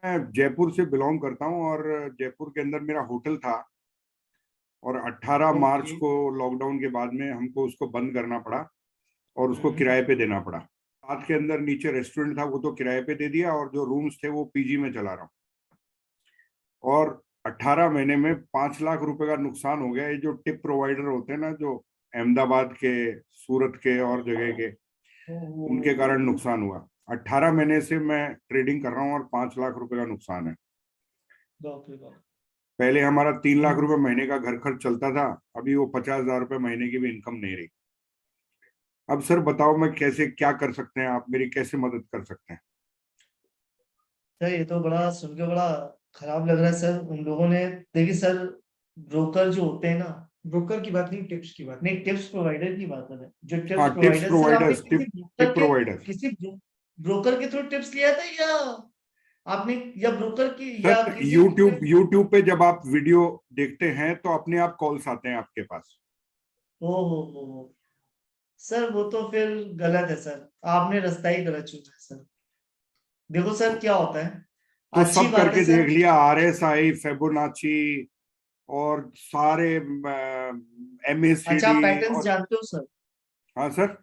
मैं जयपुर से बिलोंग करता हूँ और जयपुर के अंदर मेरा होटल था और 18 मार्च ओके। को लॉकडाउन के बाद में हमको उसको बंद करना पड़ा और उसको हम्म। किराए पे देना पड़ा। रात के अंदर नीचे रेस्टोरेंट था वो तो किराए पे दे दिया और जो रूम्स थे वो पीजी में चला रहा हूँ। और 18 महीने में 5 लाख रुपए का नुकसान हो गया। ये जो टिप प्रोवाइडर होते हैं ना, जो अहमदाबाद के, सूरत के और जगह के, उनके कारण नुकसान हुआ। 18 महीने से मैं ट्रेडिंग कर रहा हूँ और 5 लाख रुपए का नुकसान है। बाप रे बाप। पहले हमारा 3 लाख रुपए महीने का घर खर्च चलता था, अभी वो 50,000 रुपए महीने की भी इनकम नहीं रही। अब सर बताओ मैं कैसे, क्या कर सकते हैं, आप मेरी कैसे मदद कर सकते हैं? सर ये तो बड़ा सुन के बड़ा खराब लग रहा है सर। उन लोगों ने, देखिए सर, ब्रोकर जो होते हैं ना, ब्रोकर की बात नहीं, टिप्स की बात नहीं, टिप्स प्रोवाइडर की बात है। जो हाँ, टिप्स टिप्स प्रोवाइडर, सर आपने प्रोवाइडर्स, किसी टिप ब्रोकर टिप के प्रोवाइडर्स। किसी ब्रोकर के थ्रू टिप्स लिया था, या आपने, या ब्रोकर की, या सर किसी यूट्यूब यूट्यूब पे जब आप वीडियो देखते हैं तो अपने आप कॉल्स आते हैं आपके पास। ओ हो सर, वो तो फिर गलत है सर। आपने रास्ता ही गलत चुना है सर। देखो सर क्या होता है, तो अच्छी सब बात है करके सर। देख लिया, RSI, फेबोनाची और सारे अच्छा, आप MACD पैटर्न्स और। जानते हो सर? हाँ सर।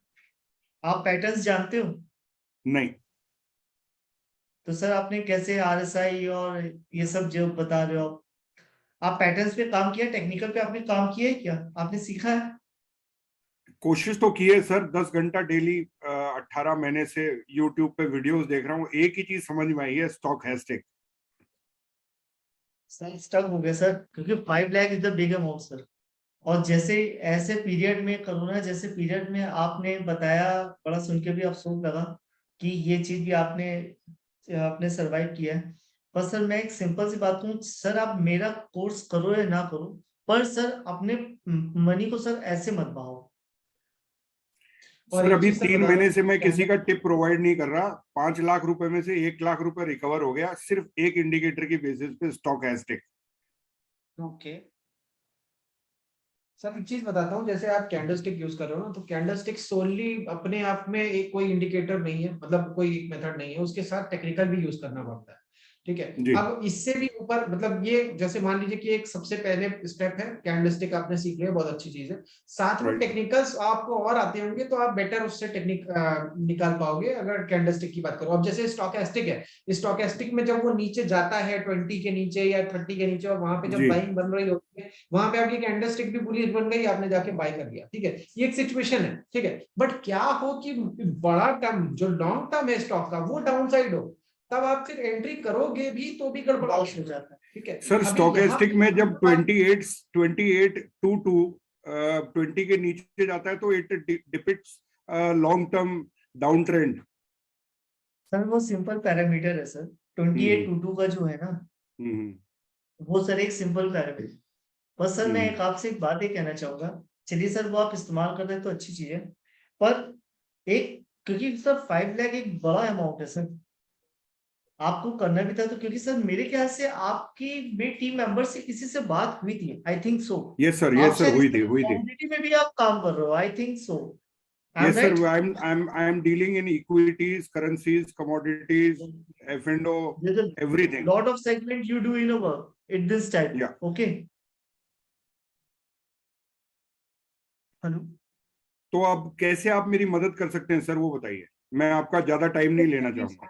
आप पैटर्न्स जानते हो? नहीं। तो सर आपने कैसे RSI और ये सब जो बता रहे हो आप पैटर्न्स पे काम किया, टेक्निकल पे आपने काम किया है क्या? आपने सीखा है? कोशिश तो की है सर, 10 घंटा डेली 18 महीने से यूट्यूब पे वीडियोस देख रहा हूँ। एक ही चीज समझ में आई है, स्टॉक हैशटैग। सर स्टक हो गया सर, क्योंकि 5 lakh is the big amount sir. और जैसे ऐसे पीरियड में, कोरोना जैसे पीरियड में आपने बताया, बड़ा सुन के भी अफसोस लगा कि ये चीज भी आपने आपने सरवाइव किया है। पर सर मैं एक सिंपल सी बात कहूँ सर, आप मेरा कोर्स करो या ना करो, पर सर अपने मनी को सर ऐसे मत बहाओ। और सर एक अभी चीज सर तीन बता महीने से दो, मैं किसी का टिप प्रोवाइड नहीं कर रहा। 5 लाख रुपए में से 1 लाख रुपए रिकवर हो गया, सिर्फ एक इंडिकेटर की बेसिस पे, स्टॉक हैशटैग। ओके सर, एक चीज बताता हूँ। जैसे आप कैंडलस्टिक यूज कर रहे हो ना, तो कैंडलस्टिक सोनली अपने आप में एक कोई इंडिकेटर नहीं है, मतलब कोई एक मेथड नहीं है, उसके साथ टेक्निकल भी यूज करना पड़ता है। ठीक है। जी। अब इससे भी ऊपर, मतलब ये जैसे मान लीजिए कि एक सबसे पहले स्टेप है कैंडलस्टिक, आपने सीख लिया, बहुत अच्छी चीज है। साथ में राइट। टेक्निकल्स आपको और आते होंगे तो आप बेटर उससे टेक्निक निकाल पाओगे। अगर कैंडलस्टिक की बात करो, अब जैसे स्टोकेस्टिक है, स्टोकेस्टिक में जब वो नीचे जाता है 20 के नीचे या 30 के नीचे, और वहां पे जब जी। बाइंग बन रही होती है, वहां पे आपकी कैंडलस्टिक भी बुलिश बन गई, आपने जाके बाय कर लिया। ठीक है, ये एक सिचुएशन है। ठीक है, बट क्या हो कि बड़ा टर्म, जो लॉन्ग टर्म है स्टॉक का, वो डाउन साइड हो, तब आप फिर एंट्री करोगे भी तो भी गड़बड़ा हो जाता है। ठीक है, सर अभी यहाँ स्टोकेस्टिक पे में जब 28 के नीचे जाता है तो it depicts long term down trend. Sir वो सिंपल पैरामीटर है सर। 2822 का जो है ना, वो सर एक सिंपल पैरामीटर। बस सर मैं एक आपसे एक बात ही कहना चाहूंगा। चलिए सर, वो आप इस्तेमाल कर रहे हैं तो अच्छी चीज है, पर एक, क्योंकि सर 5 लाख एक बड़ा अमाउंट है सर, आपको करना भी था तो। क्योंकि सर मेरे ख्याल से आपकी मेरे टीम मेंबर से किसी से बात हुई थी, I think so. Yes sir, आप यस सर, शायद इस हुई थी, हुई थी। कम्युनिटी में भी आप काम कर रहे हो, I think so. I am Yes, sir. Right? I'm dealing in equities, currencies, commodities, F&O, There's a everything. lot of segment you do in a work at this time. Yeah. Okay. Hello. तो अब कैसे आप मेरी मदद कर सकते हैं sir, वो बताइए। मैं आपका ज्यादा टाइम नहीं लेना चाहूंगा।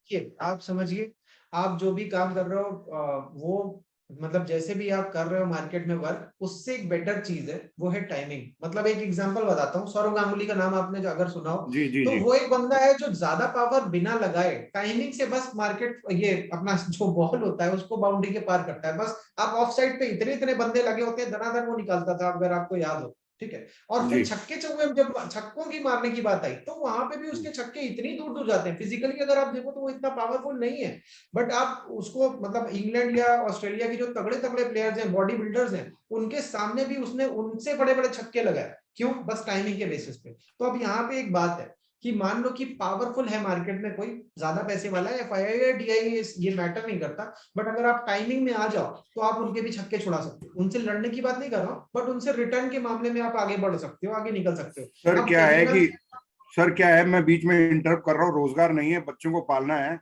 ये आप समझिए, आप जो भी काम कर रहे हो वो, मतलब जैसे भी आप कर रहे हो मार्केट में वर्क, उससे एक बेटर चीज है, वो है टाइमिंग। मतलब एक एग्जांपल बताता हूँ, सौरव गांगुली का नाम आपने जो अगर सुना हो, जी जी तो जी। वो एक बंदा है जो ज्यादा पावर बिना लगाए टाइमिंग से बस मार्केट, ये अपना जो बॉल होता है उसको बाउंड्री के पार करता है। बस आप ऑफ साइड पे इतने इतने बंदे लगे होते हैं, धनाधन वो निकालता था, अगर आपको याद हो। ठीक है, और जी। फिर छक्के चौके, जब छक्कों की मारने की बात आई तो वहां पे भी उसके छक्के इतनी दूर दूर जाते हैं। फिजिकली अगर आप देखो तो वो इतना पावरफुल नहीं है, बट आप उसको, मतलब इंग्लैंड या ऑस्ट्रेलिया के जो तगड़े तगड़े प्लेयर्स हैं, बॉडी बिल्डर्स हैं, उनके सामने भी उसने उनसे बड़े बड़े छक्के लगाए। क्यों? बस टाइमिंग के बेसिस पे। तो अब यहाँ पे एक बात है कि मान लो कि पावरफुल है मार्केट में, कोई ज्यादा पैसे वाला है, FII या DI ये मैटर नहीं करता, बट अगर आप टाइमिंग में आ जाओ तो आप उनके भी छक्के छुड़ा सकते हो। उनसे लड़ने की बात नहीं कर रहा हूँ, बट उनसे रिटर्न के मामले में आप आगे बढ़ सकते हो, आगे निकल सकते हो। सर अब क्या है टेक्निकल, कि, सर क्या है, मैं बीच में इंटरप्ट कर रहा हूँ, रोजगार नहीं है, बच्चों को पालना है,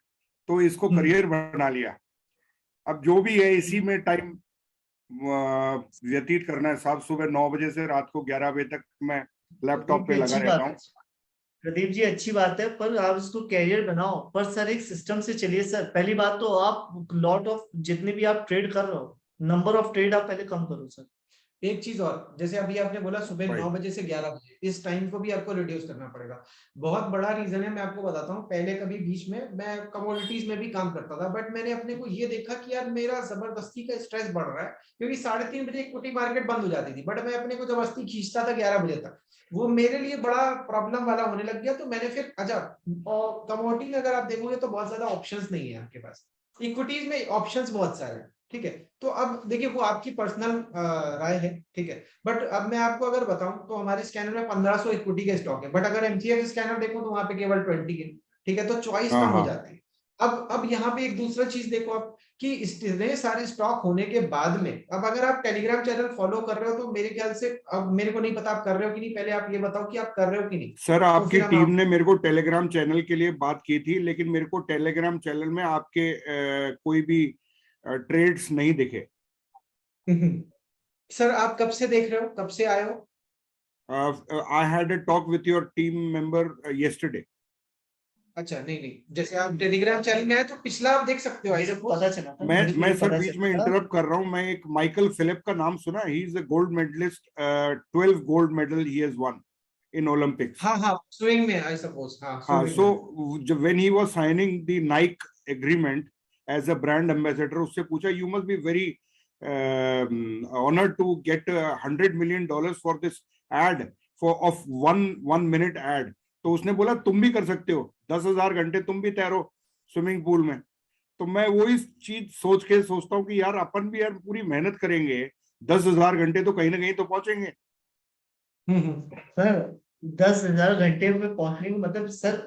तो इसको करियर बना लिया। अब जो भी है इसी में टाइम व्यतीत करना है। साफ सुबह 9 बजे से रात को 11 बजे तक मैं लैपटॉप पे लगा रहता हूँ। प्रदीप जी अच्छी बात है, पर आप इसको कैरियर बनाओ, पर सर एक सिस्टम से चलिए सर। पहली बात तो आप लॉट ऑफ जितने भी आप ट्रेड कर रहे हो, नंबर ऑफ ट्रेड आप पहले कम करो सर। एक चीज और, जैसे अभी आपने बोला सुबह 9 बजे से 11 बजे, इस टाइम को भी आपको रिड्यूस करना पड़ेगा। बहुत बड़ा रीजन है, मैं आपको बताता हूँ। पहले कभी बीच में मैं कमोडिटीज में भी काम करता था, बट मैंने अपने को ये देखा कि यार मेरा जबरदस्ती का स्ट्रेस बढ़ रहा है, क्योंकि 3:30 बजे इक्विटी मार्केट बंद हो जाती थी, बट मैं अपने को जबरदस्ती खींचता था 11 बजे तक। वो मेरे लिए बड़ा प्रॉब्लम वाला होने लग गया। तो मैंने फिर अच्छा, और कमोडिटी में अगर आप देखोगे तो बहुत ज्यादा ऑप्शंस नहीं है आपके पास। इक्विटीज में ऑप्शंस बहुत सारे हैं, ठीक है। तो अब देखिए वो आपकी पर्सनल राय है, ठीक है। बट अब मैं आपको अगर बताऊं तो हमारे स्कैनर में 1500 इक्विटी के स्टॉक है, बट अगर एमसीएक्स स्कैनर देखो तो वहां पे केवल 20 है, ठीक है। तो चॉइस कम हो जाती है। अब यहाँ पे एक दूसरा चीज देखो आप, कि इतने सारे स्टॉक होने के बाद में, अब अगर आप टेलीग्राम चैनल फॉलो कर रहे हो तो मेरे ख्याल से, अब मेरे को नहीं पता आप कर रहे हो कि नहीं, पहले आप ये बताओ कि आप कर रहे हो कि नहीं। सर आपकी टीम ने मेरे को टेलीग्राम चैनल के लिए बात की थी, लेकिन मेरे को टेलीग्राम चैनल में आपके कोई भी ट्रेड्स नहीं दिखे। सर आप कब से देख रहे हो, कब से आए हो? I had a talk with your team member yesterday. अच्छा, नहीं, जैसे आप टेलीग्राम चैनल में आए तो पिछला आप देख सकते हो। ऐसे पता चला था, मैं सर बीच में इंटरप्ट कर रहा हूँ। मैं एक माइकल फिलिप का नाम सुना, he is a gold medalist, 12 gold medal he has won in Olympics. हाँ, स्विंग में I suppose. हाँ, so when he was signing the Nike agreement as a brand ambassador, उससे पूछा you must be very honored to get $100 million for this ad of one minute ad. तो उसने बोला तुम भी कर सकते हो, 10,000 घंटे तुम भी तैरो स्विमिंग पूल में। तो मैं वही चीज सोचता हूँ कि यार अपन भी यार पूरी मेहनत करेंगे, 10,000 घंटे तो कहीं ना कहीं तो पहुंचेंगे। सर 10,000 घंटे पे पहुंचने का मतलब सर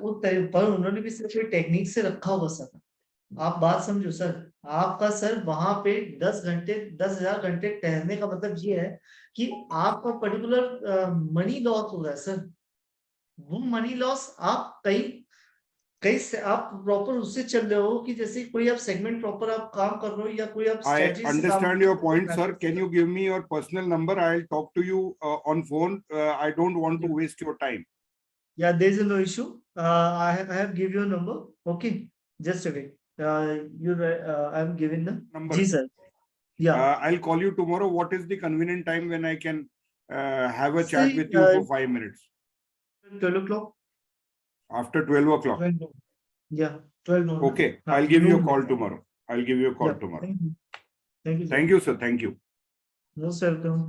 पर उन्होंने भी सिर्फ टेक्निक से रखा होगा सर। आप बात समझो सर, आपका सर वहां पे 10,000 घंटे ठहरने का मतलब ये है कि आपका पर्टिकुलर मनी लॉस हो रहा है सर। वो मनी लॉस आप कई से आप प्रॉपर उससे चल रहे हो कि जैसे कोई आप सेगमेंट प्रॉपर आप काम कर रहे हो, या कोई आप I understand your point, sir. Can you give me your personal number? I'll talk to you on phone. I don't want to waste your time. Yeah, there is no issue. I have give you a number. Okay, just a wait. I'm giving the number. Ji sir. Yeah. I'll call you tomorrow. What is the convenient time when I can have a chat with you for 5 minutes? 12 o'clock. After 12 o'clock. 12. Yeah, 12 noon. Okay, I'll give you a call tomorrow. I'll give you a call tomorrow. Thank you. Thank you, sir. Thank you. Most welcome.